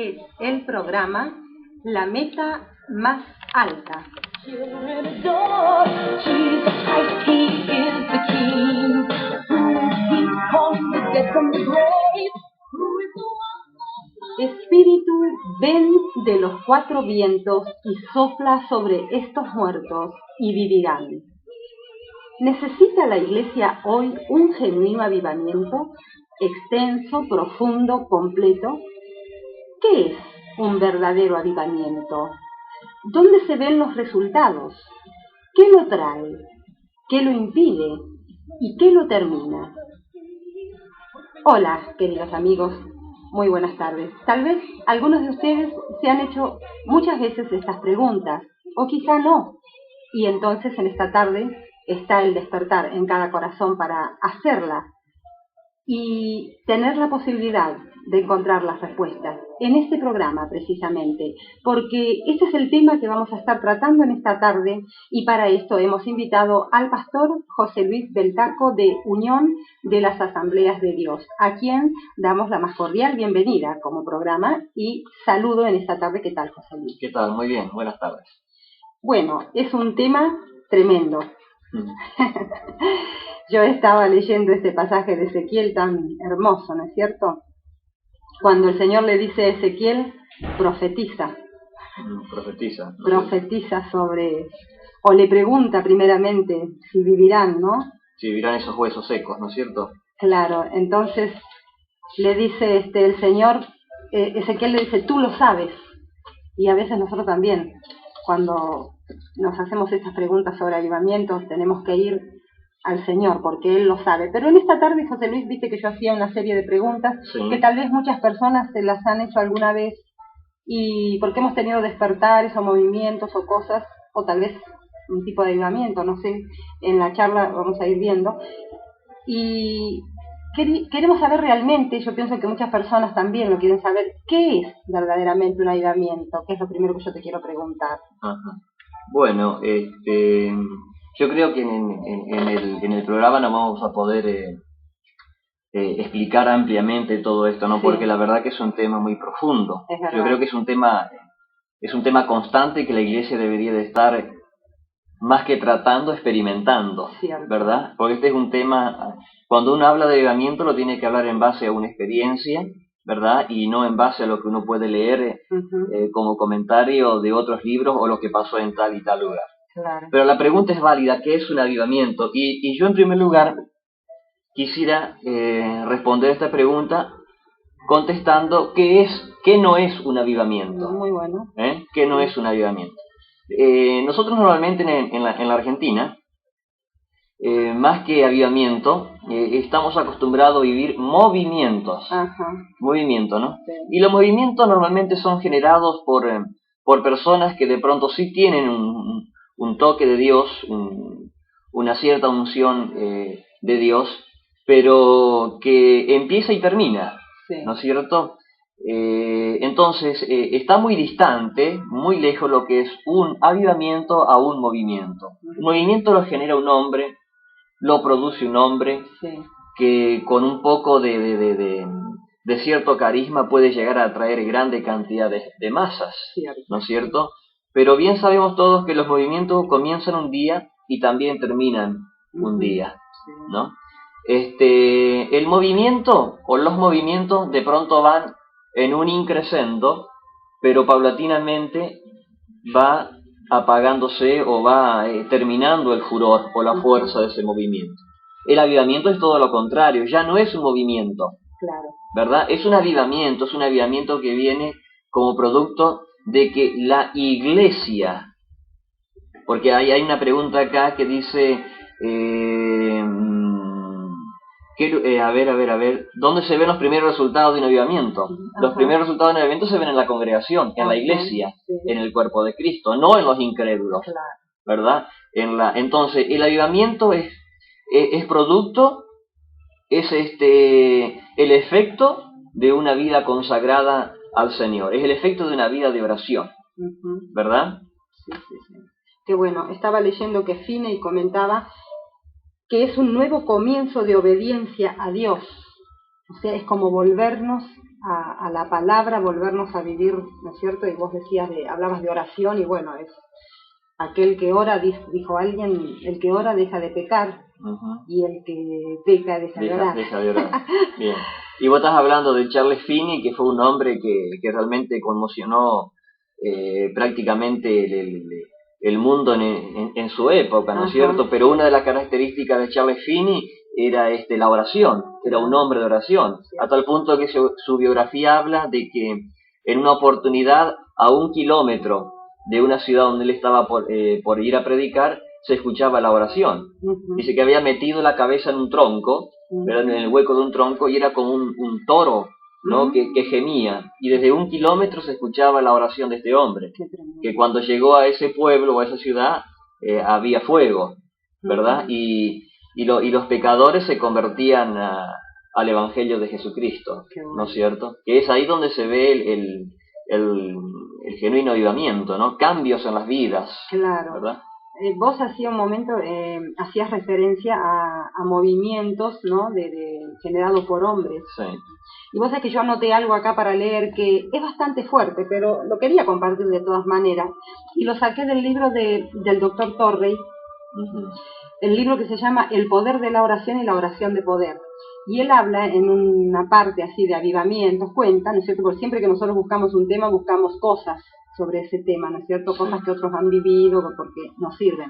es el programa La Meta Más Alta. Espíritu, ven de los cuatro vientos y sopla sobre estos muertos y vivirán. ¿Necesita la Iglesia hoy un genuino avivamiento, extenso, profundo, completo? ¿Qué es un verdadero avivamiento? ¿Dónde se ven los resultados? ¿Qué lo trae? ¿Qué lo impide? ¿Y qué lo termina? Hola, queridos amigos, muy buenas tardes. Tal vez algunos de ustedes se han hecho muchas veces estas preguntas, o quizá no. Y entonces en esta tarde está el despertar en cada corazón para hacerla y tener la posibilidad de encontrar las respuestas en este programa precisamente, porque este es el tema que vamos a estar tratando en esta tarde y para esto hemos invitado al pastor José Luis Beltaco de Unión de las Asambleas de Dios, a quien damos la más cordial bienvenida como programa y saludo en esta tarde. ¿Qué tal, José Luis? ¿Qué tal? Muy bien, buenas tardes. Bueno, es un tema tremendo. Yo estaba leyendo este pasaje de Ezequiel tan hermoso, ¿no es cierto? Cuando el Señor le dice a Ezequiel, profetiza. Profetiza sobre, o le pregunta primeramente si vivirán, ¿no? Si vivirán esos huesos secos, ¿no es cierto? Claro, entonces le dice el Señor, Ezequiel le dice, tú lo sabes. Y a veces nosotros también, cuando nos hacemos estas preguntas sobre avivamientos, tenemos que ir al Señor, porque Él lo sabe. Pero en esta tarde, José Luis, viste que yo hacía una serie de preguntas, sí, que tal vez muchas personas se las han hecho alguna vez, y porque hemos tenido despertares o movimientos o cosas, o tal vez un tipo de avivamiento, no sé, en la charla vamos a ir viendo. Y queremos saber realmente, yo pienso que muchas personas también lo quieren saber, ¿qué es verdaderamente un avivamiento? Que es lo primero que yo te quiero preguntar. Ajá. Bueno, yo creo que en el programa no vamos a poder explicar ampliamente todo esto, ¿no? Sí. Porque la verdad que es un tema muy profundo. Yo creo que es un tema constante que la Iglesia debería de estar más que tratando, experimentando, cierto, ¿verdad? Porque este es un tema, cuando uno habla de avivamiento lo tiene que hablar en base a una experiencia, ¿verdad? Y no en base a lo que uno puede leer como comentario de otros libros o lo que pasó en tal y tal lugar. Claro. Pero la pregunta es válida, ¿qué es un avivamiento? Y yo en primer lugar quisiera responder esta pregunta contestando qué no es un avivamiento. Muy bueno. ¿Qué no es un avivamiento? Nosotros normalmente en la Argentina, más que avivamiento, estamos acostumbrados a vivir movimientos. Ajá. Movimiento, ¿no? Sí. Y los movimientos normalmente son generados por personas que de pronto sí tienen un toque de Dios, una cierta unción de Dios, pero que empieza y termina, sí, ¿no es cierto? Entonces, está muy distante, muy lejos lo que es un avivamiento a un movimiento. Un movimiento lo genera un hombre, lo produce un hombre, sí, que con un poco de cierto carisma puede llegar a atraer grande cantidad de masas, cierto, ¿no es cierto? Pero bien sabemos todos que los movimientos comienzan un día y también terminan un día, ¿no? El movimiento o los movimientos de pronto van en un increscendo, pero paulatinamente va apagándose o va terminando el furor o la fuerza de ese movimiento. El avivamiento es todo lo contrario, ya no es un movimiento, claro, ¿verdad? Es un avivamiento que viene como producto de que la Iglesia, porque hay una pregunta acá que dice, a ver, ¿dónde se ven los primeros resultados de un avivamiento? Ajá. Los primeros resultados de un avivamiento se ven en la congregación, en la iglesia, sí, en el cuerpo de Cristo, no en los incrédulos, claro, ¿verdad? Entonces, el avivamiento es producto, es el efecto de una vida consagrada al Señor, es el efecto de una vida de oración, ¿verdad? Sí. Qué bueno, estaba leyendo que Fine y comentaba que es un nuevo comienzo de obediencia a Dios. O sea, es como volvernos a la palabra, volvernos a vivir, ¿no es cierto? Y vos decías, hablabas de oración, y bueno, es aquel que ora, dijo alguien, el que ora deja de pecar, y el que peca deja de orar. Deja de orar. Bien. Y vos estás hablando de Charles Finney, que fue un hombre que realmente conmocionó prácticamente el mundo en su época, ¿no es cierto? Pero una de las características de Charles Finney era la oración, era un hombre de oración, a tal punto que su biografía habla de que en una oportunidad a 1 kilómetro de una ciudad donde él estaba por ir a predicar, se escuchaba la oración. Dice que había metido la cabeza en un tronco, ¿verdad? En el hueco de un tronco, y era como un toro, ¿no? que gemía, y desde 1 kilómetro se escuchaba la oración de este hombre, que cuando llegó a ese pueblo o a esa ciudad había fuego, ¿verdad? Y los pecadores se convertían al Evangelio de Jesucristo, ¿no es cierto? Que es ahí donde se ve el genuino avivamiento, ¿no? Cambios en las vidas, claro. ¿verdad? Vos hacías un momento, hacías referencia a movimientos, ¿no? Generados por hombres. Sí. Y vos sabés que yo anoté algo acá para leer que es bastante fuerte, pero lo quería compartir de todas maneras. Y lo saqué del libro del Dr. Torrey, el libro que se llama El poder de la oración y la oración de poder. Y él habla en una parte así de avivamientos, cuenta, ¿no es cierto? Porque siempre que nosotros buscamos un tema, buscamos cosas sobre ese tema, ¿no es cierto? Cosas que otros han vivido, porque nos sirven.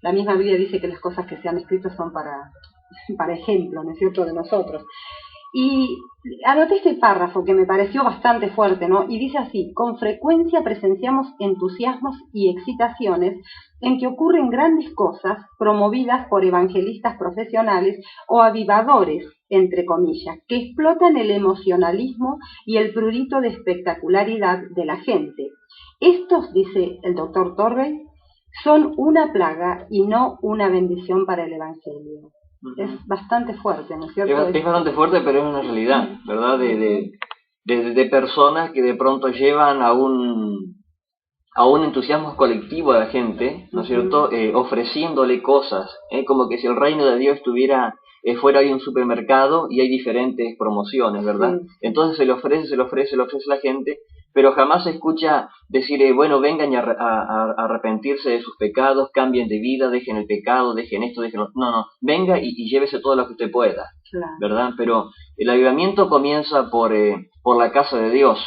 La misma Biblia dice que las cosas que se han escrito son para ejemplo, ¿no es cierto?, de nosotros. Y anoté este párrafo que me pareció bastante fuerte, ¿no? Y dice así: con frecuencia presenciamos entusiasmos y excitaciones en que ocurren grandes cosas promovidas por evangelistas profesionales o avivadores, entre comillas, que explotan el emocionalismo y el prurito de espectacularidad de la gente. Estos, dice el doctor Torrey, son una plaga y no una bendición para el evangelio. Es bastante fuerte, ¿no es cierto? Es bastante fuerte, pero es una realidad, ¿verdad? De personas que de pronto llevan a un entusiasmo colectivo a la gente, ¿no es cierto? Ofreciéndole cosas, como que si el reino de Dios fuera ahí un supermercado y hay diferentes promociones, ¿verdad? Sí. Entonces se le ofrece a la gente, pero jamás se escucha decir, bueno, vengan a arrepentirse de sus pecados, cambien de vida, dejen el pecado, dejen esto, dejen lo... No, venga y llévese todo lo que usted pueda, claro, ¿verdad? Pero el avivamiento comienza por la casa de Dios,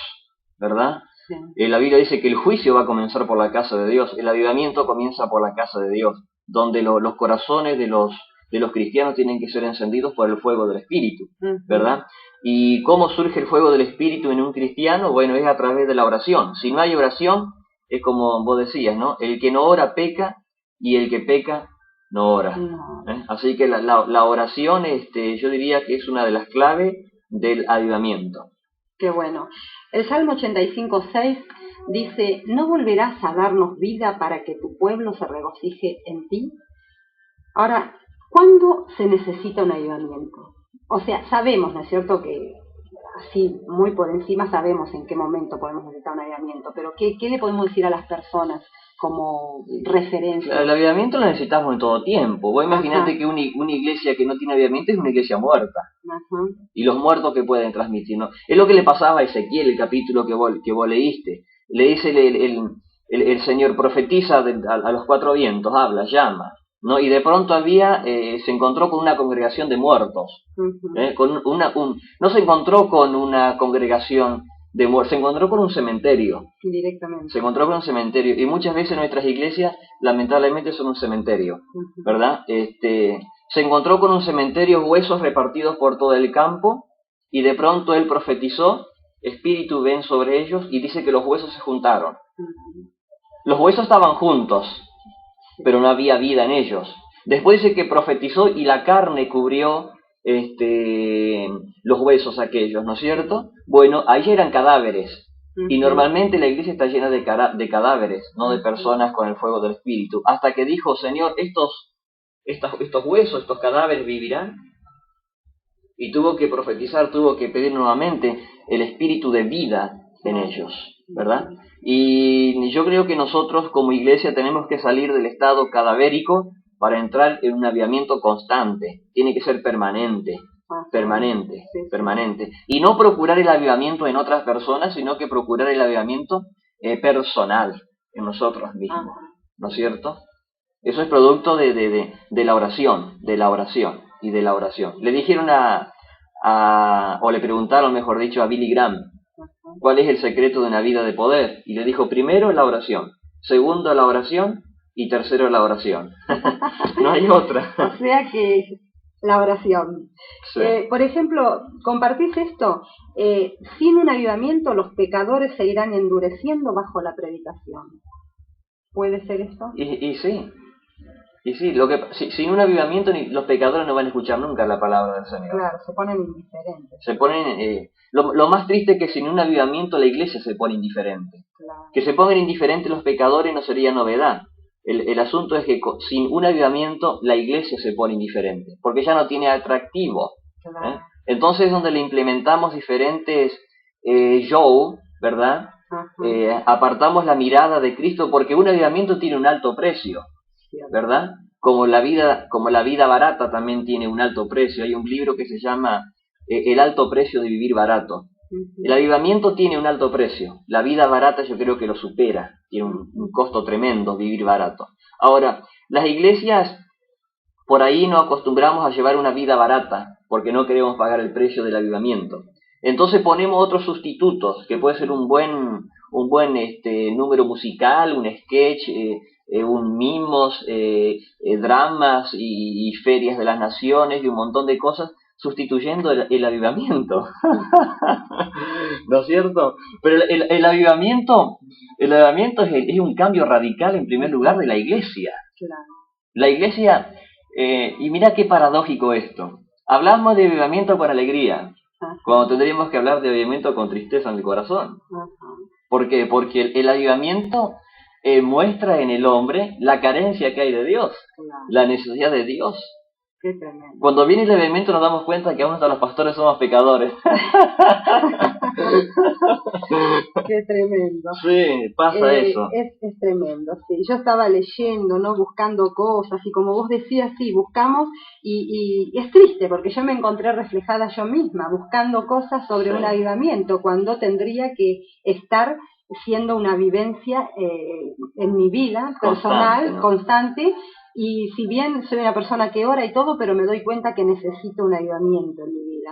¿verdad? Sí. La Biblia dice que el juicio va a comenzar por la casa de Dios, el avivamiento comienza por la casa de Dios, donde los corazones de los cristianos tienen que ser encendidos por el fuego del Espíritu, ¿verdad? ¿Y cómo surge el fuego del Espíritu en un cristiano? Bueno, es a través de la oración. Si no hay oración, es como vos decías, ¿no? El que no ora peca, y el que peca no ora. No. Así que la oración, yo diría que es una de las claves del avivamiento. Qué bueno. El Salmo 85:6 dice: ¿no volverás a darnos vida para que tu pueblo se regocije en ti? Ahora, ¿cuándo se necesita un avivamiento? O sea, sabemos, ¿no es cierto?, que así, muy por encima, sabemos en qué momento podemos necesitar un avivamiento, pero ¿qué le podemos decir a las personas como referencia? El avivamiento lo necesitamos en todo tiempo. Vos imaginate que una iglesia que no tiene avivamiento es una iglesia muerta. Y los muertos que pueden transmitir, ¿no? Es lo que le pasaba a Ezequiel, el capítulo que vos leíste. Le dice el Señor, profetiza a los 4 vientos, habla, llama, ¿no? Y de pronto se encontró con una congregación de muertos, no se encontró con una congregación de muertos, se encontró con un cementerio. Directamente. Se encontró con un cementerio, y muchas veces nuestras iglesias lamentablemente son un cementerio, ¿verdad? Se encontró con un cementerio, huesos repartidos por todo el campo, y de pronto él profetizó, espíritu ven sobre ellos, y dice que los huesos se juntaron. Los huesos estaban juntos, pero no había vida en ellos. Después dice que profetizó y la carne cubrió los huesos aquellos, ¿no es cierto? Bueno, ahí ya eran cadáveres. Y normalmente la iglesia está llena de cadáveres, no de personas con el fuego del Espíritu. Hasta que dijo, Señor, estos huesos, estos cadáveres vivirán. Y tuvo que profetizar, tuvo que pedir nuevamente el espíritu de vida en ellos, ¿verdad? Y yo creo que nosotros como iglesia tenemos que salir del estado cadavérico para entrar en un avivamiento constante. Tiene que ser permanente, permanente, sí, sí. permanente. Y no procurar el avivamiento en otras personas, sino que procurar el avivamiento personal en nosotros mismos, ¿no es cierto? Eso es producto de la oración, de la oración y de la oración. Le dijeron o le preguntaron, mejor dicho, a Billy Graham, ¿cuál es el secreto de una vida de poder? Y le dijo, primero la oración, segundo la oración y tercero la oración. No hay otra. O sea que la oración. Sí. Por ejemplo, compartís esto, sin un avivamiento los pecadores se irán endureciendo bajo la predicación. ¿Puede ser esto? Y sí. Y sí, sin un avivamiento los pecadores no van a escuchar nunca la palabra del Señor. Claro, se ponen indiferentes. Se ponen, lo más triste es que sin un avivamiento la iglesia se pone indiferente. Claro. Que se pongan indiferentes los pecadores no sería novedad. El asunto es que sin un avivamiento la iglesia se pone indiferente, porque ya no tiene atractivo. Claro. Entonces es donde le implementamos diferentes show, ¿verdad? Apartamos la mirada de Cristo, porque un avivamiento tiene un alto precio, ¿verdad? Como la vida barata también tiene un alto precio. Hay un libro que se llama El alto precio de vivir barato. El avivamiento tiene un alto precio. La vida barata yo creo que lo supera. Tiene un costo tremendo vivir barato. Ahora, las iglesias por ahí no acostumbramos a llevar una vida barata porque no queremos pagar el precio del avivamiento. Entonces ponemos otros sustitutos, que puede ser un buen número musical, un sketch, un mimos, dramas y ferias de las naciones y un montón de cosas, sustituyendo el avivamiento. ¿No es cierto? Pero el avivamiento es un cambio radical en primer lugar de la iglesia. Claro. La iglesia, y mira qué paradójico esto, hablamos de avivamiento con alegría, cuando tendríamos que hablar de avivamiento con tristeza en el corazón. ¿Por qué? Porque el avivamiento muestra en el hombre la carencia que hay de Dios, la necesidad de Dios. Qué tremendo. Cuando viene el avivamiento nos damos cuenta que aún hasta los pastores somos pecadores. Qué tremendo. Sí, pasa eso. Es tremendo, sí. Yo estaba leyendo, ¿no? Buscando cosas, y como vos decías, sí, buscamos, y es triste, porque yo me encontré reflejada yo misma, buscando cosas sobre un avivamiento, cuando tendría que estar siendo una vivencia en mi vida personal, constante, y si bien soy una persona que ora y todo, pero me doy cuenta que necesito un avivamiento en mi vida.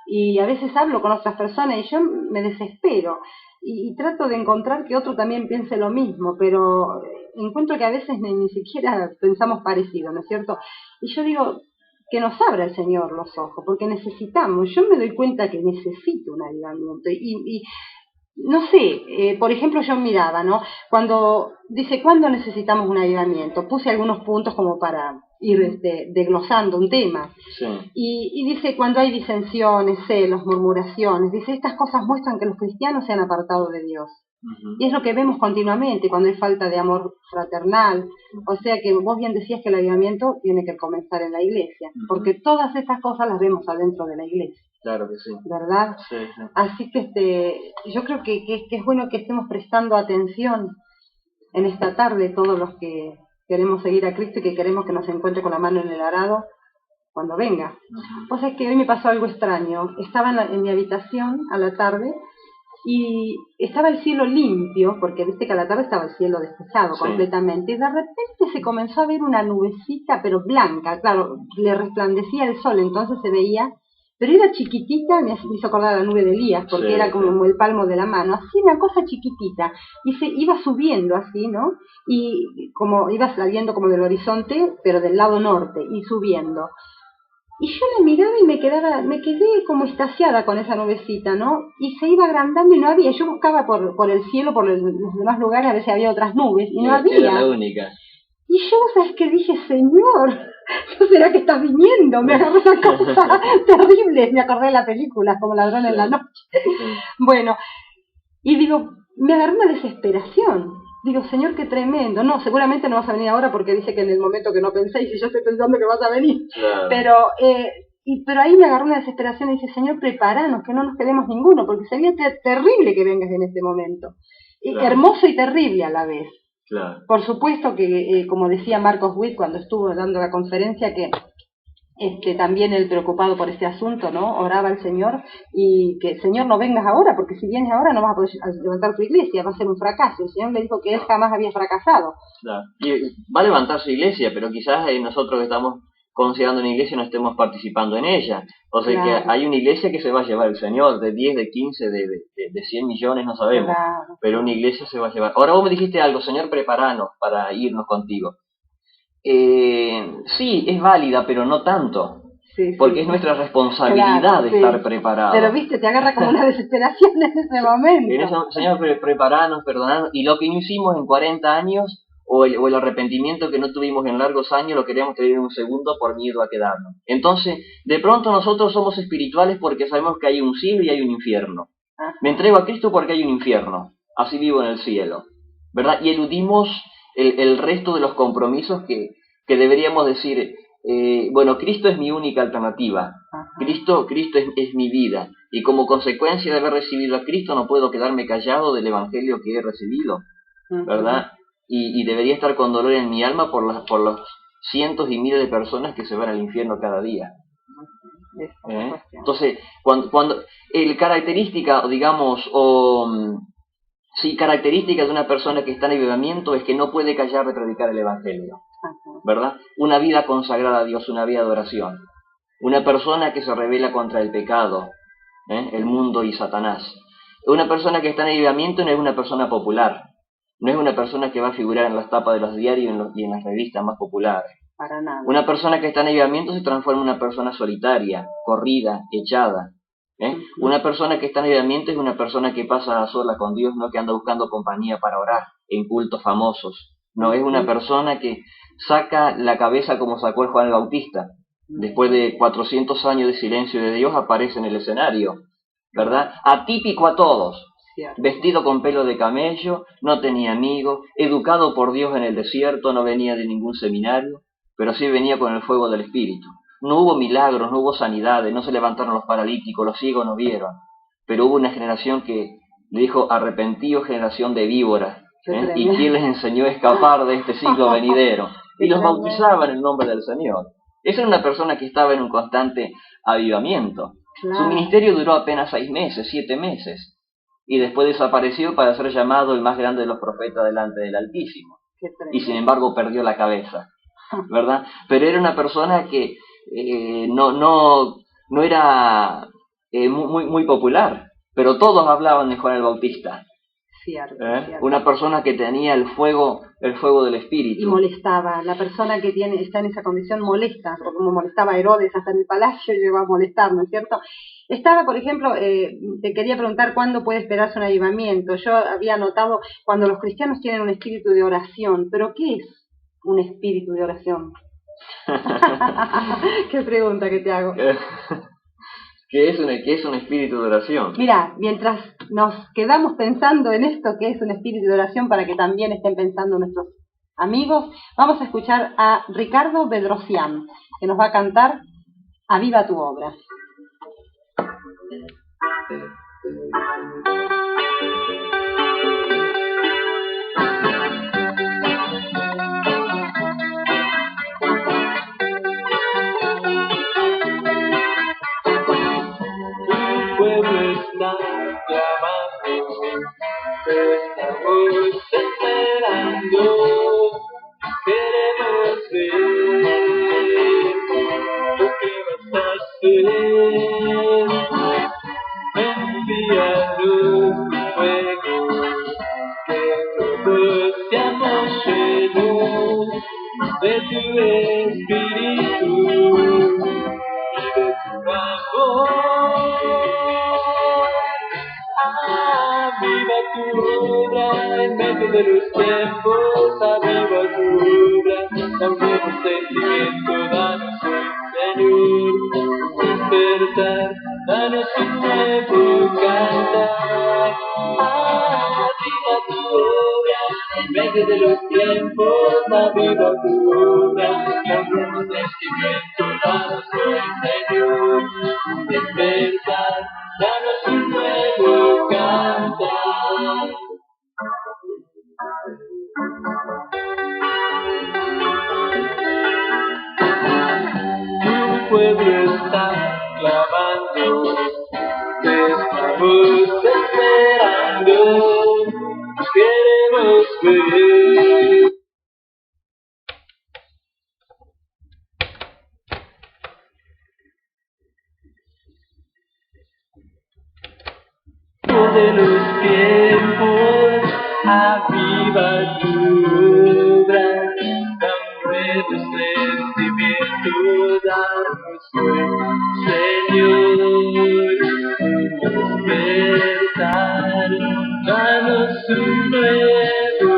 Y a veces hablo con otras personas y yo me desespero y trato de encontrar que otro también piense lo mismo, pero encuentro que a veces ni siquiera pensamos parecido, ¿no es cierto? Y yo digo que nos abra el Señor los ojos, porque necesitamos, yo me doy cuenta que necesito un avivamiento y no sé, por ejemplo yo miraba, ¿no? Cuando dice, ¿cuándo necesitamos un avivamiento? Puse algunos puntos como para ir desglosando un tema. Sí. Y dice, cuando hay disensiones, celos, murmuraciones, dice, estas cosas muestran que los cristianos se han apartado de Dios. Y es lo que vemos continuamente cuando hay falta de amor fraternal. O sea que vos bien decías que el avivamiento tiene que comenzar en la iglesia, porque todas esas cosas las vemos adentro de la iglesia. Claro que sí. ¿Verdad? Sí, sí. Así que yo creo que es bueno que estemos prestando atención en esta tarde, todos los que queremos seguir a Cristo y que queremos que nos encuentre con la mano en el arado cuando venga. O sea que hoy me pasó algo extraño. Estaba en mi habitación a la tarde y estaba el cielo limpio, porque viste que a la tarde estaba el cielo despejado completamente, y de repente se comenzó a ver una nubecita, pero blanca, claro, le resplandecía el sol, entonces se veía, pero era chiquitita, me hizo acordar a la nube de Elías, porque era como el palmo de la mano, así una cosa chiquitita, y se iba subiendo así, ¿no? Y como iba saliendo como del horizonte, pero del lado norte, y subiendo. Y yo la miraba y me quedé como extasiada con esa nubecita, ¿no? Y se iba agrandando y no había. Yo buscaba por el cielo, por los demás lugares, a ver si había otras nubes, y no había. Era la única. Y yo, ¿sabes qué? Dije, Señor, ¿no será que estás viniendo? Me agarró esa cosa terrible. Me acordé de la película, como Ladrón en la noche. Bueno, y digo, me agarró una desesperación. Digo, Señor, qué tremendo. No, seguramente no vas a venir ahora porque dice que en el momento que no penséis, y yo estoy pensando que vas a venir. Claro. Pero ahí me agarró una desesperación y dije, Señor, prepáranos, que no nos quedemos ninguno, porque sería terrible que vengas en este momento. Claro. Hermoso y terrible a la vez. Claro. Por supuesto que, como decía Marcos Witt cuando estuvo dando la conferencia, que también él preocupado por este asunto, ¿no? Oraba al Señor y que, Señor, no vengas ahora, porque si vienes ahora no vas a poder levantar tu iglesia, va a ser un fracaso. El Señor le dijo que él jamás había fracasado. Claro. Y va a levantar su iglesia, pero quizás nosotros que estamos considerando una iglesia no estemos participando en ella. O sea Claro. que hay una iglesia que se va a llevar el Señor, de 10, de 15, de 100 millones, no sabemos. Claro. Pero una iglesia se va a llevar. Ahora vos me dijiste algo, Señor, preparanos para irnos contigo. Sí, es válida, pero no tanto. Sí, porque sí, es nuestra responsabilidad de estar preparados. Pero viste, te agarra como una desesperación en ese momento. En eso, Señor, preparanos, perdonarnos. Y lo que no hicimos en 40 años, o el arrepentimiento que no tuvimos en largos años, lo queremos tener en un segundo por miedo a quedarnos. Entonces, de pronto nosotros somos espirituales porque sabemos que hay un cielo y hay un infierno. Ajá. Me entrego a Cristo porque hay un infierno. Así vivo en el cielo. ¿Verdad? Y eludimos el resto de los compromisos que deberíamos decir... bueno, Cristo es mi única alternativa. Ajá. Cristo es mi vida. Y como consecuencia de haber recibido a Cristo no puedo quedarme callado del Evangelio que he recibido, ¿verdad? Y debería estar con dolor en mi alma por los cientos y miles de personas que se van al infierno cada día. Entonces, cuando el característica, digamos, característica de una persona que está en avivamiento es que no puede callar de predicar el Evangelio, ¿verdad? Una vida consagrada a Dios, una vida de oración. Una persona que se rebela contra el pecado, el mundo y Satanás. Una persona que está en avivamiento no es una persona popular. No es una persona que va a figurar en las tapas de los diarios y en las revistas más populares. Para nada. Una persona que está en avivamiento se transforma en una persona solitaria, corrida, echada. Una persona que está en avivamiento es una persona que pasa a sola con Dios, no que anda buscando compañía para orar en cultos famosos. No, es una persona que saca la cabeza como sacó el Juan el Bautista. Después de 400 años de silencio de Dios aparece en el escenario, ¿verdad? Atípico a todos. Cierto. Vestido con pelo de camello, no tenía amigos, educado por Dios en el desierto, no venía de ningún seminario, pero sí venía con el fuego del Espíritu. No hubo milagros, no hubo sanidades, no se levantaron los paralíticos, los ciegos no vieron, pero hubo una generación que le dijo: arrepentíos, generación de víboras, ¿y quién les enseñó a escapar de este siglo venidero? Y los bautizaban en el nombre del Señor. Esa era una persona que estaba en un constante avivamiento. Claro. Su ministerio duró apenas 6 meses, 7 meses, y después desapareció para ser llamado el más grande de los profetas delante del Altísimo. Y sin embargo perdió la cabeza, ¿verdad? Pero era una persona que no era muy popular, pero todos hablaban de Juan el Bautista. Cierto, cierto. Una persona que tenía el fuego del Espíritu. Y molestaba. La persona que está en esa condición molesta, como molestaba a Herodes hasta en el palacio, llegó a molestar, ¿no es cierto? Estaba, por ejemplo, te quería preguntar cuándo puede esperarse un avivamiento. Yo había notado cuando los cristianos tienen un espíritu de oración, pero ¿qué es un espíritu de oración? Qué pregunta que te hago. ¿Qué es un espíritu de oración? Mira, mientras nos quedamos pensando en esto, que es un espíritu de oración, para que también estén pensando nuestros amigos, vamos a escuchar a Ricardo Bedrosian, que nos va a cantar Aviva tu obra. Estamos esperando, queremos ver lo que vas a hacer. Envíanos tu fuego, que todos seamos llenos de tu espíritu y de tu amor. Aviva tu obra en medio de los tiempos, aviva tu obra, dame un sentimiento, danos hoy, Señor, un despertar, danos un nuevo cantar. Aviva tu obra en medio de los tiempos, aviva tu obra, dame un sentimiento, danos hoy, Señor, un despertar, danos un nuevo cantar. Tu de los tiempos, aviva tu obra, da nuevos sentimientos, danos hoy, Señor, un despertar, danos un nuevo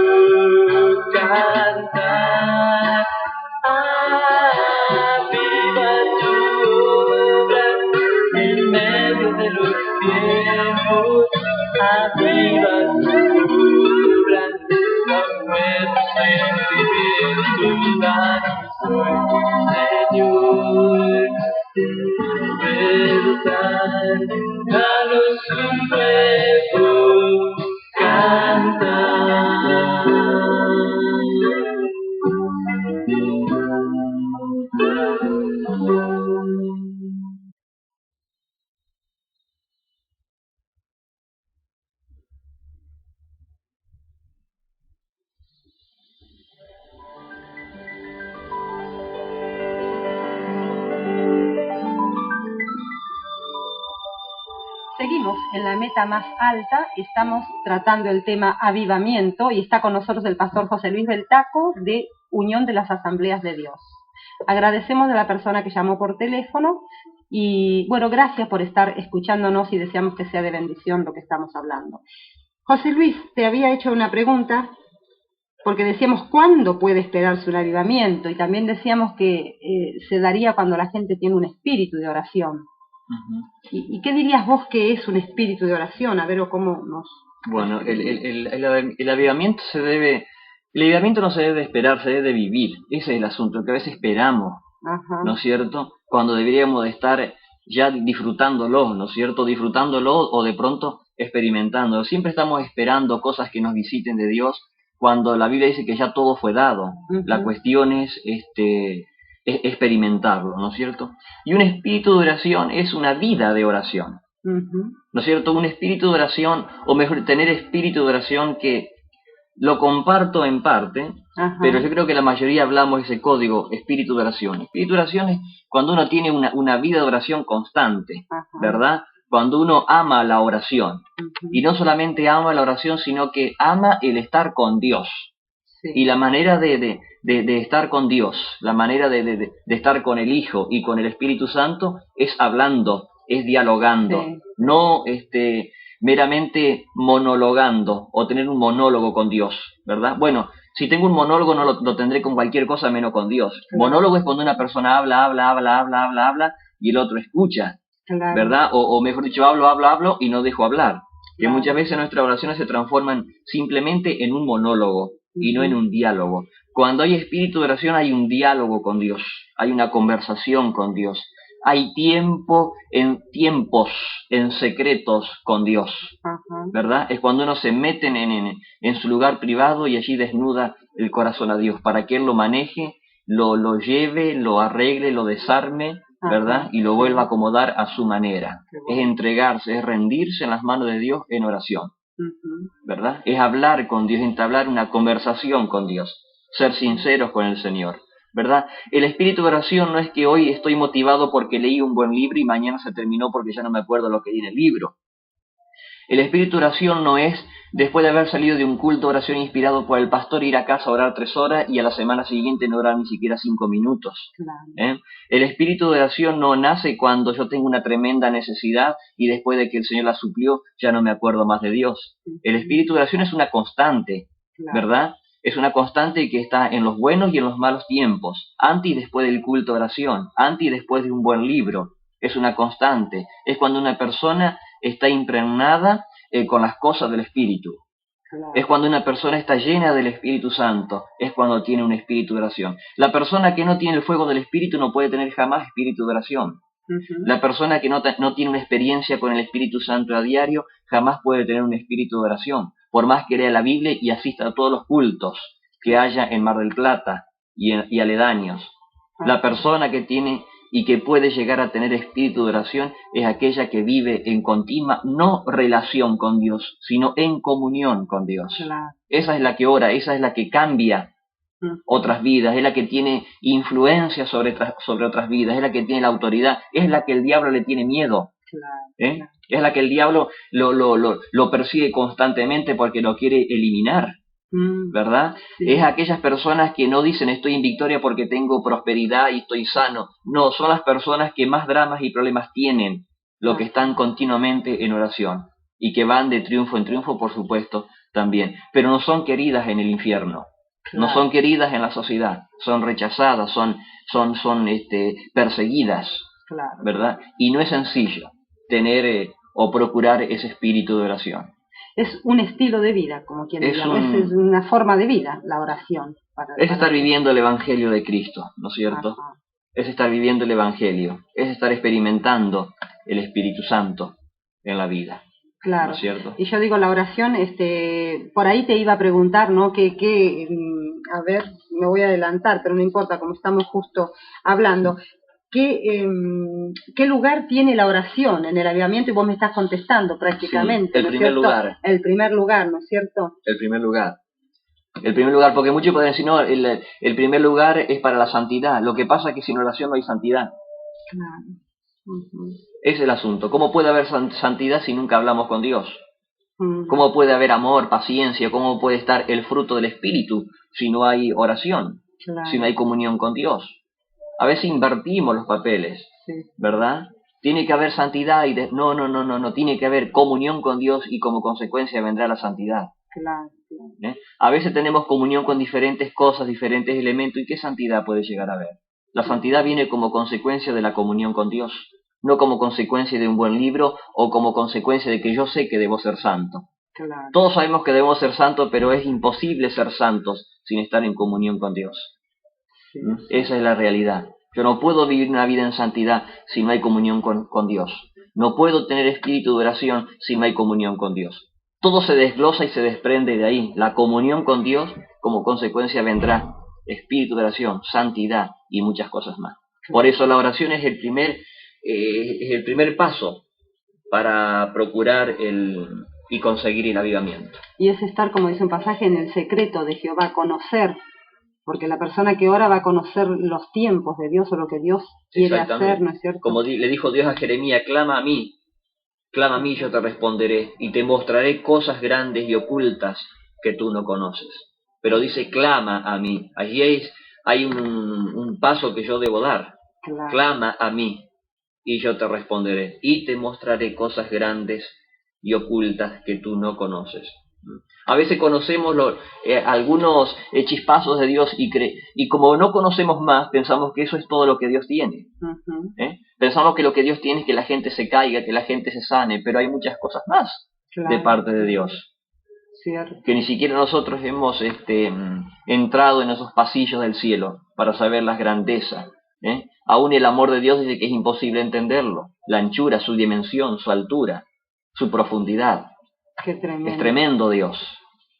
cantar. Aviva tu obra en medio de los tiempos, aviva tu obra, da nuevos sentimientos, danos hoy, Señor, despertar, danos un nuevo cantar. Seguimos en la meta más alta, estamos tratando el tema avivamiento y está con nosotros el pastor José Luis del Taco de Unión de las Asambleas de Dios. Agradecemos a la persona que llamó por teléfono y bueno, gracias por estar escuchándonos y deseamos que sea de bendición lo que estamos hablando. José Luis, te había hecho una pregunta porque decíamos cuándo puede esperarse un avivamiento y también decíamos que se daría cuando la gente tiene un espíritu de oración. ¿Y qué dirías vos que es un espíritu de oración? A ver, o cómo nos... Bueno, el avivamiento el avivamiento no se debe esperar, se debe vivir. Ese es el asunto, que a veces esperamos, Ajá. ¿no es cierto? Cuando deberíamos de estar ya disfrutándolo, ¿no es cierto? Disfrutándolo o de pronto experimentándolo. Siempre estamos esperando cosas que nos visiten de Dios, cuando la Biblia dice que ya todo fue dado. La cuestión es experimentarlo, ¿no es cierto? Y un espíritu de oración es una vida de oración, ¿no es cierto? Un espíritu de oración, o mejor, tener espíritu de oración, que lo comparto en parte, pero yo creo que la mayoría hablamos de ese código, espíritu de oración. Espíritu de oración es cuando uno tiene una vida de oración constante, ¿verdad? Cuando uno ama la oración, y no solamente ama la oración, sino que ama el estar con Dios. Sí. Y la manera de estar con Dios, la manera de estar con el Hijo y con el Espíritu Santo es hablando, es dialogando, sí. No meramente monologando o tener un monólogo con Dios, ¿verdad? Bueno, si tengo un monólogo no lo tendré con cualquier cosa menos con Dios. Claro. Monólogo es cuando una persona habla y el otro escucha, claro. ¿Verdad? O mejor dicho, hablo y no dejo hablar. Que claro. Muchas veces nuestras oraciones se transforman simplemente en un monólogo y no en un diálogo. Cuando hay espíritu de oración hay un diálogo con Dios, hay una conversación con Dios, hay tiempos en secretos con Dios, ¿verdad? Es cuando uno se mete en su lugar privado y allí desnuda el corazón a Dios para que Él lo maneje, lo lleve, lo arregle, lo desarme, ¿verdad? Y lo vuelva a acomodar a su manera. Es entregarse, es rendirse en las manos de Dios en oración, ¿verdad? Es hablar con Dios, entablar una conversación con Dios, ser sinceros con el Señor, ¿verdad? El espíritu de oración no es que hoy estoy motivado porque leí un buen libro y mañana se terminó porque ya no me acuerdo lo que di en el libro. El espíritu de oración no es, después de haber salido de un culto de oración inspirado por el pastor, ir a casa a orar 3 horas y a la semana siguiente no orar ni siquiera 5 minutos. Claro. El espíritu de oración no nace cuando yo tengo una tremenda necesidad y después de que el Señor la suplió ya no me acuerdo más de Dios. El espíritu de oración es una constante, claro. ¿Verdad? Es una constante que está en los buenos y en los malos tiempos, antes y después del culto de oración, antes y después de un buen libro. Es una constante. Es cuando una persona está impregnada con las cosas del Espíritu. Claro. Es cuando una persona está llena del Espíritu Santo. Es cuando tiene un espíritu de oración. La persona que no tiene el fuego del Espíritu no puede tener jamás espíritu de oración. La persona que no tiene una experiencia con el Espíritu Santo a diario jamás puede tener un espíritu de oración. Por más que lea la Biblia y asista a todos los cultos que haya en Mar del Plata y aledaños. La persona que tiene y que puede llegar a tener espíritu de oración es aquella que vive en continua, no relación con Dios, sino en comunión con Dios. Claro. Esa es la que ora, esa es la que cambia otras vidas, es la que tiene influencia sobre otras vidas, es la que tiene la autoridad, es la que el diablo le tiene miedo. Claro. Es la que el diablo lo persigue constantemente porque lo quiere eliminar, ¿verdad? Sí. Es aquellas personas que no dicen estoy en victoria porque tengo prosperidad y estoy sano. No, son las personas que más dramas y problemas tienen, los que están continuamente en oración y que van de triunfo en triunfo, por supuesto, también. Pero no son queridas en el infierno, no son queridas en la sociedad, son rechazadas, son perseguidas, ¿verdad? Y no es sencillo tener o procurar ese espíritu de oración. Es un estilo de vida, como quien dice, es una forma de vida, la oración. Es estar viviendo el Evangelio de Cristo, ¿no es cierto? Ajá. Es estar viviendo el Evangelio, es estar experimentando el Espíritu Santo en la vida. Claro. ¿No es cierto? Y yo digo, la oración, por ahí te iba a preguntar, ¿no? A ver, me voy a adelantar, pero no importa, como estamos justo hablando. ¿Qué lugar tiene la oración en el avivamiento? Y vos me estás contestando prácticamente. Sí, el primer lugar. El primer lugar, ¿no es cierto? El primer lugar. El primer lugar, porque muchos pueden decir, no, el primer lugar es para la santidad. Lo que pasa es que sin oración no hay santidad. Claro. Ese es el asunto. ¿Cómo puede haber santidad si nunca hablamos con Dios? ¿Cómo puede haber amor, paciencia? ¿Cómo puede estar el fruto del Espíritu si no hay oración? Claro. Si no hay comunión con Dios. A veces invertimos los papeles, ¿verdad? Tiene que haber santidad y no, tiene que haber comunión con Dios y como consecuencia vendrá la santidad. Claro. A veces tenemos comunión con diferentes cosas, diferentes elementos, ¿y qué santidad puede llegar a haber? La santidad viene como consecuencia de la comunión con Dios, no como consecuencia de un buen libro o como consecuencia de que yo sé que debo ser santo. Claro. Todos sabemos que debemos ser santos, pero es imposible ser santos sin estar en comunión con Dios. Esa es la realidad. Yo no puedo vivir una vida en santidad si no hay comunión con Dios. No puedo tener espíritu de oración si no hay comunión con Dios. Todo se desglosa y se desprende de ahí. La comunión con Dios, como consecuencia vendrá espíritu de oración, santidad y muchas cosas más. Por eso la oración es el primer paso para procurar y conseguir el avivamiento. Y es estar, como dice un pasaje, en el secreto de Jehová, conocer, porque la persona que ora va a conocer los tiempos de Dios o lo que Dios quiere hacer, ¿no es cierto? Como le dijo Dios a Jeremías, clama a mí, yo te responderé y te mostraré cosas grandes y ocultas que tú no conoces. Pero dice, clama a mí. Allí hay un paso que yo debo dar. Claro. Clama a mí y yo te responderé y te mostraré cosas grandes y ocultas que tú no conoces. A veces conocemos algunos chispazos de Dios y como no conocemos más, pensamos que eso es todo lo que Dios tiene. Pensamos que lo que Dios tiene es que la gente se caiga, que la gente se sane, pero hay muchas cosas más de parte de Dios. Cierto. Que ni siquiera nosotros hemos entrado en esos pasillos del cielo para saber las grandezas. Aún el amor de Dios dice que es imposible entenderlo, la anchura, su dimensión, su altura, su profundidad. Qué tremendo. Es tremendo Dios,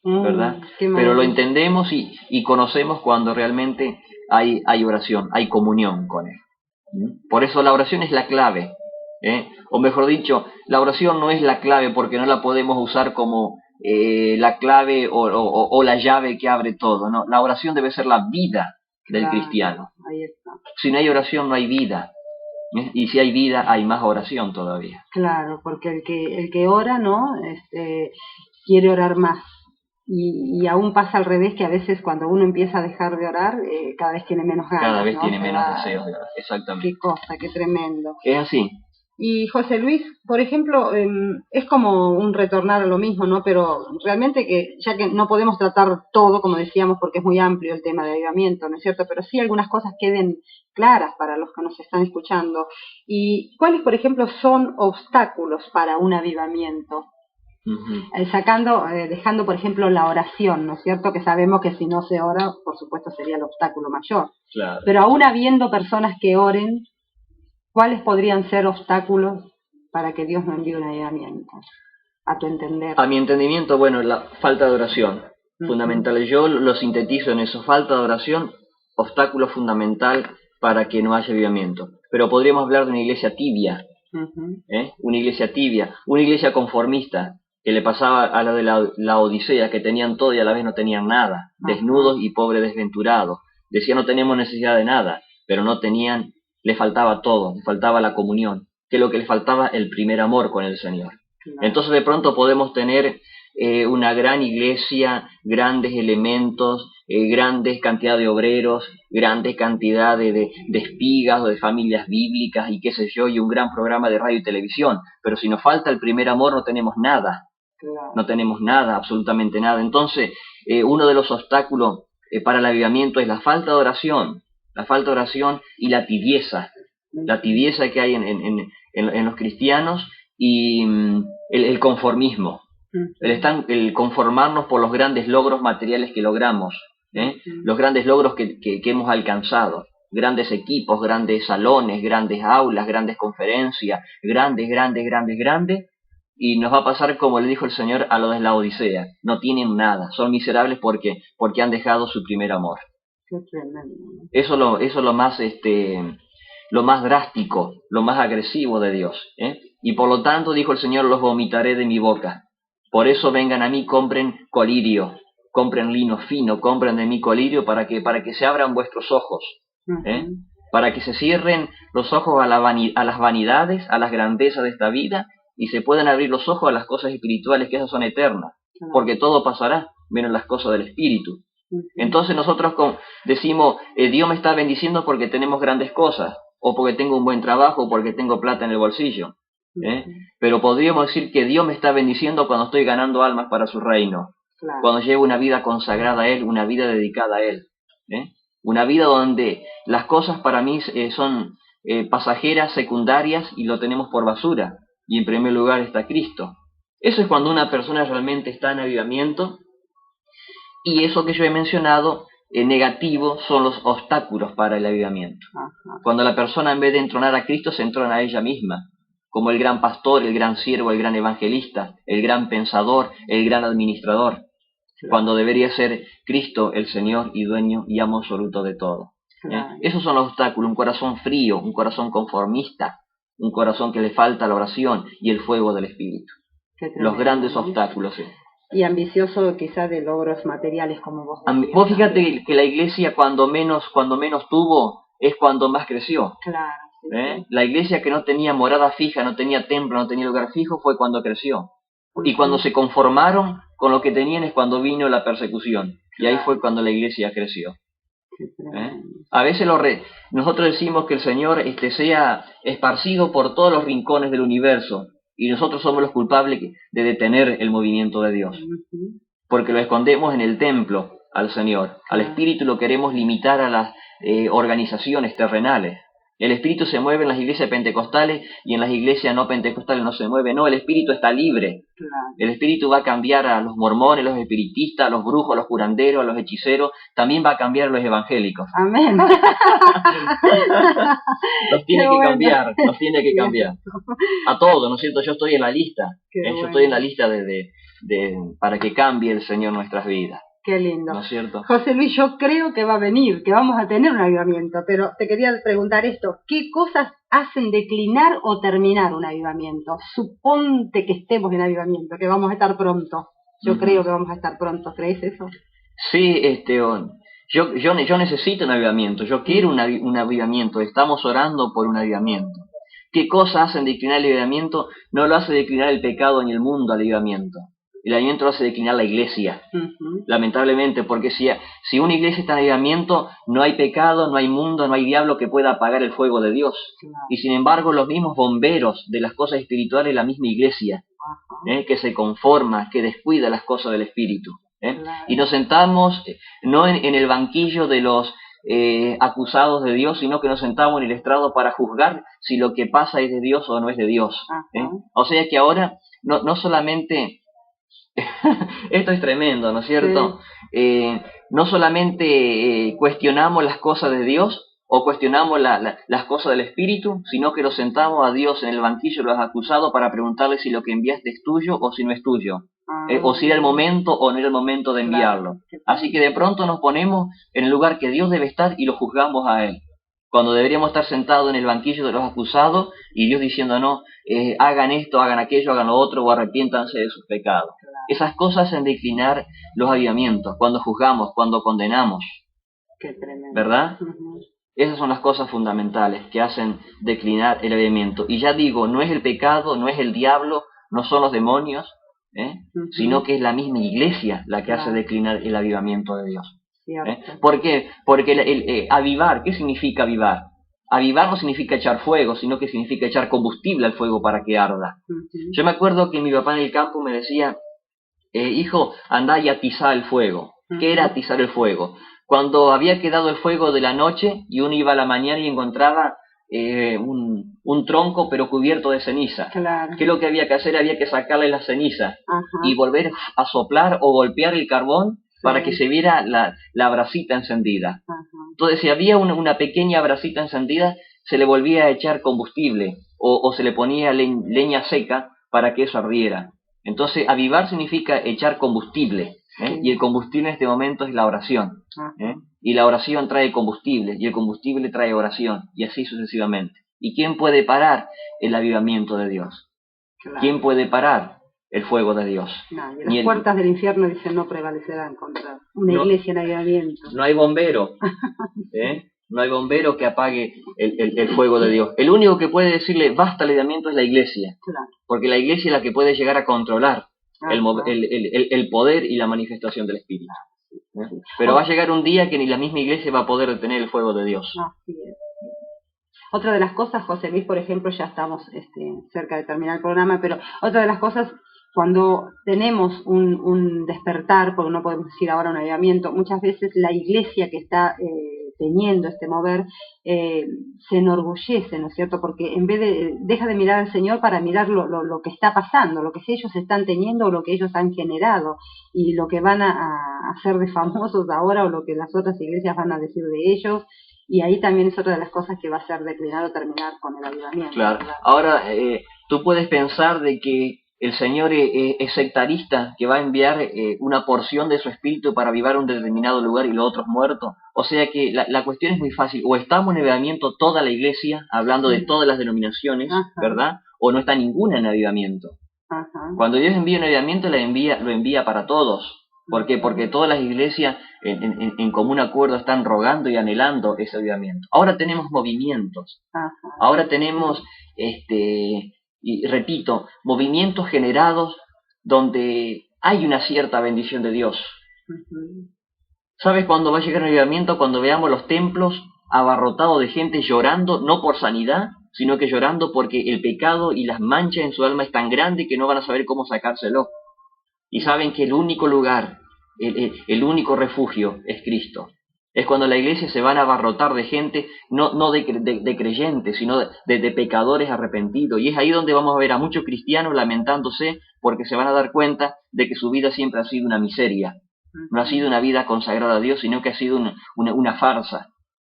¿verdad? Pero lo entendemos y conocemos cuando realmente hay oración, hay comunión con Él. Por eso la oración es la clave, o mejor dicho, la oración no es la clave porque no la podemos usar como la clave o la llave que abre todo, no, la oración debe ser la vida del cristiano. Ahí está. Si no hay oración no hay vida. Y si hay vida, hay más oración todavía. Claro, porque el que ora, ¿no? Quiere orar más. Y aún pasa al revés, que a veces cuando uno empieza a dejar de orar, cada vez tiene menos ganas. Cada vez, ¿no? Tiene menos deseos de orar, exactamente. Qué cosa, qué tremendo. Es así. Y José Luis, por ejemplo, es como un retornar a lo mismo, ¿no? Pero realmente que, ya que no podemos tratar todo, como decíamos, porque es muy amplio el tema de avivamiento, ¿no es cierto? Pero sí algunas cosas queden claras para los que nos están escuchando. ¿Y cuáles, por ejemplo, son obstáculos para un avivamiento? Dejando, por ejemplo, la oración, ¿no es cierto? Que sabemos que si no se ora, por supuesto, sería el obstáculo mayor. Claro. Pero aún habiendo personas que oren, ¿cuáles podrían ser obstáculos para que Dios no envíe un avivamiento? A tu entender. A mi entendimiento, bueno, la falta de oración. Fundamental. Yo lo sintetizo en eso. Falta de oración, obstáculo fundamental para que no haya avivamiento. Pero podríamos hablar de una iglesia tibia. Una iglesia tibia. Una iglesia conformista, que le pasaba a la de la Odisea, que tenían todo y a la vez no tenían nada. Desnudos y pobres desventurados. Decían no tenemos necesidad de nada, pero no tenían... Le faltaba todo, le faltaba la comunión. que lo que les faltaba el primer amor con el Señor. Claro. Entonces de pronto podemos tener una gran iglesia, grandes elementos, grandes cantidad de obreros, grandes cantidad de espigas o de familias bíblicas y qué sé yo, y un gran programa de radio y televisión. Pero si nos falta el primer amor no tenemos nada. Claro. No tenemos nada, absolutamente nada. Entonces, uno de los obstáculos para el avivamiento es la falta de oración y la tibieza que hay en los cristianos y el conformismo, el conformarnos por los grandes logros materiales que logramos, los grandes logros que hemos alcanzado, grandes equipos, grandes salones, grandes aulas, grandes conferencias, grandes, y nos va a pasar como le dijo el Señor a los de la Odisea, no tienen nada, son miserables porque han dejado su primer amor. Qué tremendo. Eso es lo más drástico, lo más agresivo de Dios, y por lo tanto, dijo el Señor, los vomitaré de mi boca. Por eso vengan a mí, compren colirio, compren lino fino, compren de mí colirio para que se abran vuestros ojos, para que se cierren los ojos a las vanidades, a las grandezas de esta vida, y se puedan abrir los ojos a las cosas espirituales, que esas son eternas, porque todo pasará, menos las cosas del espíritu. Entonces nosotros decimos, Dios me está bendiciendo porque tenemos grandes cosas, o porque tengo un buen trabajo, o porque tengo plata en el bolsillo. Pero podríamos decir que Dios me está bendiciendo cuando estoy ganando almas para su reino, cuando llevo una vida consagrada a Él, una vida dedicada a Él, una vida donde las cosas para mí son pasajeras, secundarias, y lo tenemos por basura, y en primer lugar está Cristo. Eso es cuando una persona realmente está en avivamiento, y eso que yo he mencionado, negativo, son los obstáculos para el avivamiento. Cuando la persona, en vez de entronar a Cristo, se entrona a ella misma, como el gran pastor, el gran siervo, el gran evangelista, el gran pensador, el gran administrador, cuando debería ser Cristo el Señor y dueño y amo absoluto de todo. Esos son los obstáculos, un corazón frío, un corazón conformista, un corazón que le falta la oración y el fuego del Espíritu. Los grandes obstáculos. Y ambicioso quizás de logros materiales, como vos decías. Vos fíjate que la iglesia cuando menos tuvo es cuando más creció. Claro. Sí. La iglesia que no tenía morada fija, no tenía templo, no tenía lugar fijo, fue cuando creció. Y cuando se conformaron con lo que tenían es cuando vino la persecución. Y ahí fue cuando la iglesia creció. A veces nosotros decimos que el Señor sea esparcido por todos los rincones del universo, y nosotros somos los culpables de detener el movimiento de Dios, porque lo escondemos en el templo al Señor. Al Espíritu lo queremos limitar a las organizaciones terrenales. El Espíritu se mueve en las iglesias pentecostales y en las iglesias no pentecostales no se mueve. No, el Espíritu está libre. El Espíritu va a cambiar a los mormones, los espiritistas, a los brujos, a los curanderos, a los hechiceros. También va a cambiar a los evangélicos. Amén. Los tiene que cambiar. A todos, ¿no es cierto? Yo estoy en la lista. Yo estoy en la lista para que cambie el Señor nuestras vidas. Qué lindo. ¿No es cierto? José Luis, yo creo que va a venir, que vamos a tener un avivamiento, pero te quería preguntar esto, ¿qué cosas hacen declinar o terminar un avivamiento? Suponte que estemos en avivamiento, que vamos a estar pronto. Yo creo que vamos a estar pronto, ¿crees eso? Sí, yo necesito un avivamiento, yo quiero un avivamiento, estamos orando por un avivamiento. ¿Qué cosas hacen declinar el avivamiento? No lo hace declinar el pecado ni el mundo al avivamiento. El avivamiento lo hace declinar la iglesia, lamentablemente, porque si una iglesia está en avivamiento, no hay pecado, no hay mundo, no hay diablo que pueda apagar el fuego de Dios. Y sin embargo, los mismos bomberos de las cosas espirituales, la misma iglesia, que se conforma, que descuida las cosas del Espíritu. Y nos sentamos no en el banquillo de los acusados de Dios, sino que nos sentamos en el estrado para juzgar si lo que pasa es de Dios o no es de Dios. O sea que ahora no solamente... Esto es tremendo, ¿no es cierto? Sí. No solamente cuestionamos las cosas de Dios o cuestionamos las cosas del Espíritu, sino que nos sentamos a Dios en el banquillo de los acusados para preguntarle si lo que enviaste es tuyo o si no es tuyo, o si era el momento o no era el momento de enviarlo. Así que de pronto nos ponemos en el lugar que Dios debe estar y lo juzgamos a Él, cuando deberíamos estar sentados en el banquillo de los acusados y Dios diciendo no, hagan esto, hagan aquello, hagan lo otro o arrepiéntanse de sus pecados. Esas cosas hacen declinar los avivamientos, cuando juzgamos, cuando condenamos. Qué tremendo. ¿Verdad? Esas son las cosas fundamentales que hacen declinar el avivamiento. Y ya digo, no es el pecado, no es el diablo, no son los demonios, sino que es la misma iglesia la que hace declinar el avivamiento de Dios. ¿Por qué? Porque avivar, ¿qué significa avivar? Avivar no significa echar fuego, sino que significa echar combustible al fuego para que arda. Yo me acuerdo que mi papá en el campo me decía, hijo, andá y atizá el fuego. ¿Qué era atizar el fuego? Cuando había quedado el fuego de la noche y uno iba a la mañana y encontraba un tronco pero cubierto de ceniza. Claro. ¿Qué es lo que había que hacer? Había que sacarle la ceniza y volver a soplar o golpear el carbón para que se viera la brasita encendida. Entonces, si había una pequeña brasita encendida, se le volvía a echar combustible o se le ponía leña seca para que eso ardiera. Entonces, avivar significa echar combustible, y el combustible en este momento es la oración. Y la oración trae combustible, y el combustible trae oración, y así sucesivamente. ¿Y quién puede parar el avivamiento de Dios? Claro. ¿Quién puede parar el fuego de Dios? Nadie. Las puertas del infierno, dicen, no prevalecerán contra una iglesia en avivamiento. No hay bombero, no hay bombero que apague el fuego de Dios. El único que puede decirle basta al avivamiento es la iglesia, claro. Porque la iglesia es la que puede llegar a controlar el poder y la manifestación del Espíritu. Pero va a llegar un día que ni la misma iglesia va a poder detener el fuego de Dios. Así es. Otra de las cosas, José Luis, por ejemplo, ya estamos cerca de terminar el programa, pero otra de las cosas, cuando tenemos un despertar, porque no podemos decir ahora un avivamiento, muchas veces la iglesia que está teniendo este mover se enorgullece, ¿no es cierto? Porque en vez de, deja de mirar al Señor para mirar lo que está pasando, lo que ellos están teniendo o lo que ellos han generado y lo que van a hacer de famosos ahora o lo que las otras iglesias van a decir de ellos. Y ahí también es otra de las cosas que va a ser declinar o terminar con el avivamiento. Claro. ¿Verdad? Ahora, tú puedes pensar de que el Señor es sectarista, que va a enviar una porción de su espíritu para avivar un determinado lugar y los otros muertos. O sea que la cuestión es muy fácil. O estamos en avivamiento toda la iglesia, hablando de todas las denominaciones, ¿verdad? O no está ninguna en avivamiento. Cuando Dios envía un avivamiento, lo envía para todos. ¿Por qué? Porque todas las iglesias en común acuerdo están rogando y anhelando ese avivamiento. Ahora tenemos movimientos. Ahora tenemos, y repito, movimientos generados donde hay una cierta bendición de Dios. ¿Sabes cuándo va a llegar el avivamiento? Cuando veamos los templos abarrotados de gente llorando, no por sanidad, sino que llorando porque el pecado y las manchas en su alma es tan grande que no van a saber cómo sacárselo. Y saben que el único lugar, el único refugio es Cristo. Es cuando la iglesia se van a abarrotar de gente, no de creyentes, sino de pecadores arrepentidos. Y es ahí donde vamos a ver a muchos cristianos lamentándose porque se van a dar cuenta de que su vida siempre ha sido una miseria. No ha sido una vida consagrada a Dios, sino que ha sido una farsa.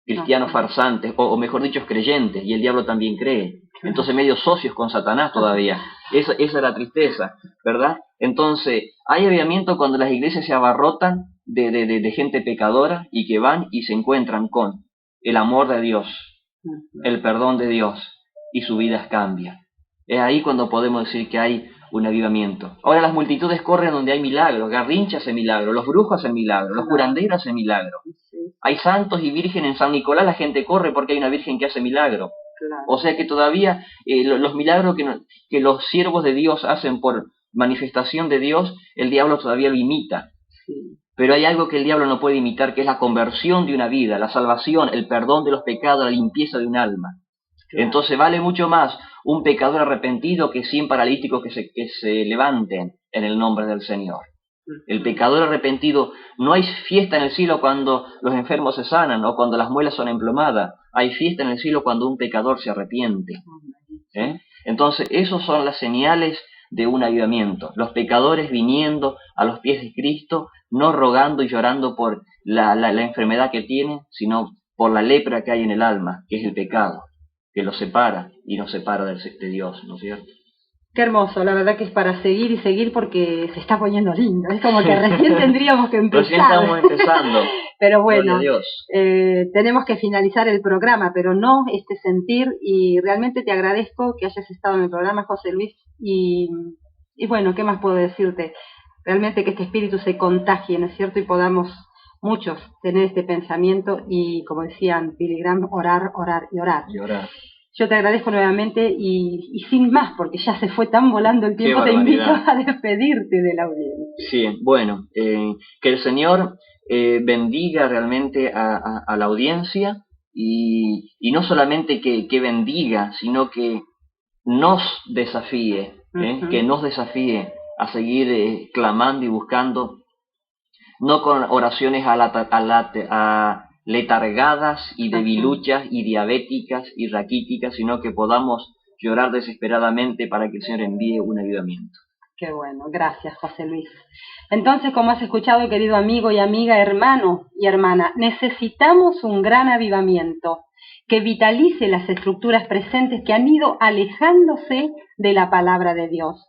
Cristianos farsantes, o mejor dicho, creyentes, y el diablo también cree. Entonces medio socios con Satanás todavía. Esa es la tristeza, ¿verdad? Entonces, hay avivamiento cuando las iglesias se abarrotan de gente pecadora y que van y se encuentran con el amor de Dios, el perdón de Dios, y su vida cambia. Es ahí cuando podemos decir que hay un avivamiento. Ahora las multitudes corren donde hay milagros. Garrincha hace milagros, los brujos hacen milagros, los curanderos hacen milagros. Hay santos y vírgenes en San Nicolás, la gente corre porque hay una virgen que hace milagro. O sea que todavía los milagros que los siervos de Dios hacen por manifestación de Dios, el diablo todavía lo imita. Pero hay algo que el diablo no puede imitar, que es la conversión de una vida, la salvación, el perdón de los pecados, la limpieza de un alma. Entonces vale mucho más un pecador arrepentido que 100 paralíticos que se levanten en el nombre del Señor. El pecador arrepentido, no hay fiesta en el cielo cuando los enfermos se sanan o cuando las muelas son emplomadas. Hay fiesta en el cielo cuando un pecador se arrepiente. Entonces, esas son las señales de un avivamiento. Los pecadores viniendo a los pies de Cristo, no rogando y llorando por la enfermedad que tienen, sino por la lepra que hay en el alma, que es el pecado, que los separa y nos separa de Dios, ¿no es cierto? Qué hermoso, la verdad que es para seguir y seguir porque se está poniendo lindo. Es como que recién tendríamos que empezar. Recién estamos empezando. Pero bueno, tenemos que finalizar el programa, pero no este sentir, y realmente te agradezco que hayas estado en el programa, José Luis, y bueno, ¿qué más puedo decirte? Realmente que este espíritu se contagie, ¿no es cierto? Y podamos muchos tener este pensamiento y, como decían Billy Graham, orar, orar y orar. Y orar. Yo te agradezco nuevamente y sin más, porque ya se fue tan volando el tiempo, te invito a despedirte de la audiencia. Sí, bueno, que el Señor bendiga realmente a la audiencia y no solamente que bendiga, sino que nos desafíe, que nos desafíe a seguir clamando y buscando, no con oraciones letargadas y debiluchas y diabéticas y raquíticas, sino que podamos llorar desesperadamente para que el Señor envíe un avivamiento. Qué bueno, gracias José Luis. Entonces, como has escuchado, querido amigo y amiga, hermano y hermana, necesitamos un gran avivamiento que vitalice las estructuras presentes que han ido alejándose de la palabra de Dios.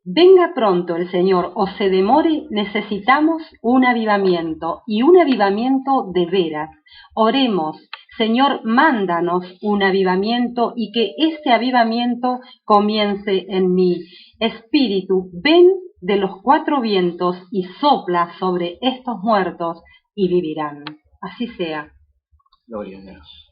Venga pronto el Señor o se demore, necesitamos un avivamiento y un avivamiento de veras. Oremos, Señor, mándanos un avivamiento y que este avivamiento comience en mí. Espíritu, ven de los 4 vientos y sopla sobre estos muertos y vivirán. Así sea. Gloria a Dios.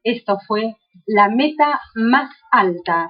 Esto fue La Meta Más Alta.